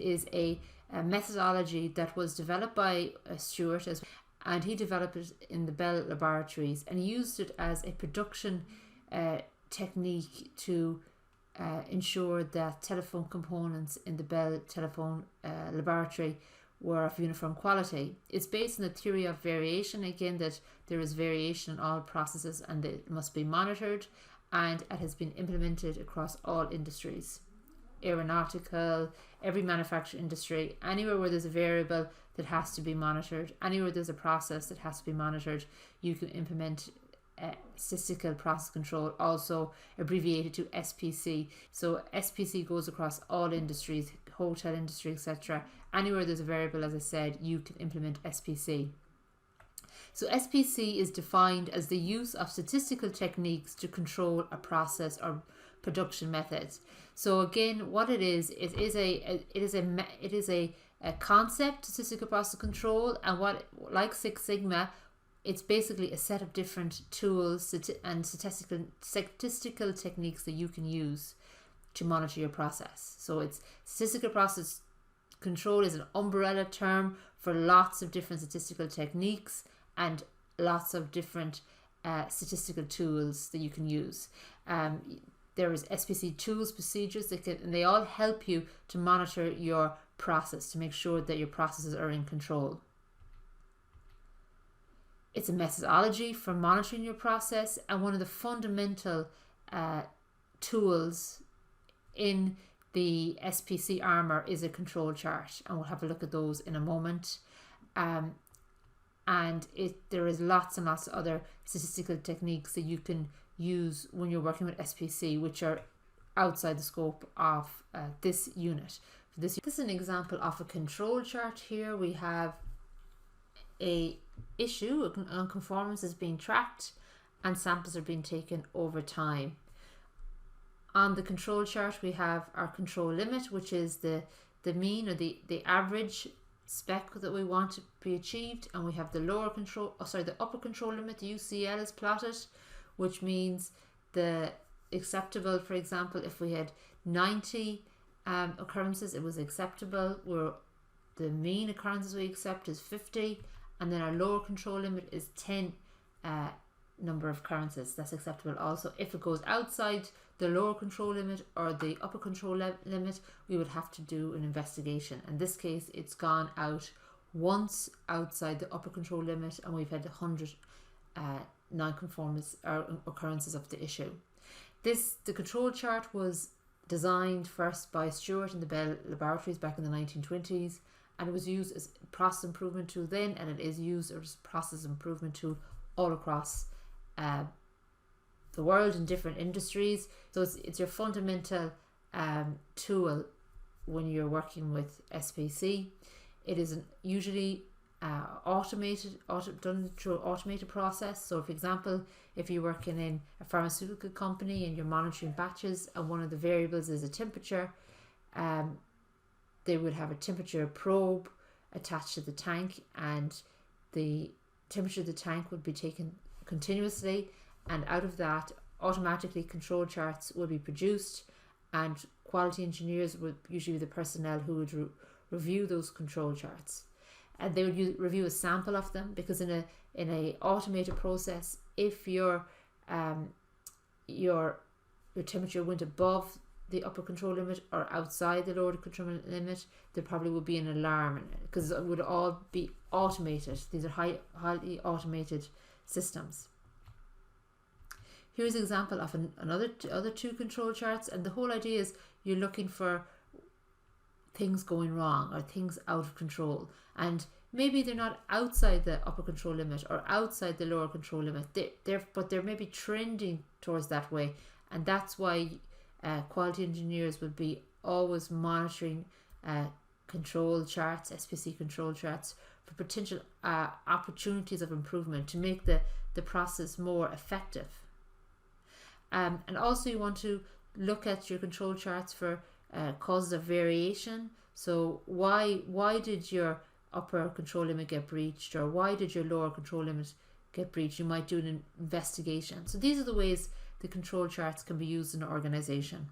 is a methodology that was developed by Stewart, and he developed it in the Bell laboratories, and he used it as a production technique to ensure that telephone components in the Bell telephone laboratory were of uniform quality. It's based on the theory of variation, again, that there is variation in all processes and it must be monitored, and it has been implemented across all industries. Aeronautical, every manufacturing industry, anywhere where there's a variable that has to be monitored, anywhere there's a process that has to be monitored, you can implement statistical process control, also abbreviated to SPC. So SPC goes across all industries, hotel industry, etc. Anywhere there's a variable, as I said, you can implement SPC. So SPC is defined as the use of statistical techniques to control a process or production methods. So again, what it is a concept, statistical process control, and what, like Six Sigma, it's basically a set of different tools and statistical techniques that you can use to monitor your process. So it's statistical process control is an umbrella term for lots of different statistical techniques and lots of different statistical tools that you can use. There is SPC tools, procedures, and they all help you to monitor your process, to make sure that your processes are in control. It's a methodology for monitoring your process, and one of the fundamental tools in the SPC armor is a control chart, and we'll have a look at those in a moment. And there is lots and lots of other statistical techniques that you can use when you're working with SPC, which are outside the scope of this unit. This is an example of a control chart. Here we have a issue, a non-conformance is being tracked and samples are being taken over time. On the control chart we have our control limit, which is the mean or the average spec that we want to be achieved, and we have the the upper control limit, the UCL, is plotted, which means the acceptable, for example, if we had 90 occurrences, it was acceptable, where the mean occurrences we accept is 50, and then our lower control limit is 10 number of occurrences. That's acceptable also. If it goes outside the lower control limit or the upper control limit, we would have to do an investigation. In this case, it's gone out once outside the upper control limit, and we've had 100 non-conformance or occurrences of the issue. The control chart was designed first by Stewart in the Bell laboratories back in the 1920s, and it was used as a process improvement tool then, and it is used as a process improvement tool all across the world in different industries. So it's your fundamental tool when you're working with SPC. It is usually done through an automated process. So for example, if you're working in a pharmaceutical company and you're monitoring batches and one of the variables is a temperature, they would have a temperature probe attached to the tank, and the temperature of the tank would be taken continuously, and out of that automatically control charts would be produced, and quality engineers would usually be the personnel who would review those control charts, and they would review a sample of them, because in a automated process, if your temperature went above the upper control limit or outside the lower control limit, there probably would be an alarm, because it would all be automated. These are highly automated systems. Here's an example of other two control charts, and the whole idea is you're looking for things going wrong or things out of control, and maybe they're not outside the upper control limit or outside the lower control limit, but they're maybe trending towards that way, and that's why quality engineers would be always monitoring control charts, SPC control charts, for potential opportunities of improvement to make the process more effective. And also you want to look at your control charts for causes of variation. So why did your upper control limit get breached, or why did your lower control limit get breached? You might do an investigation. So these are the ways the control charts can be used in an organization.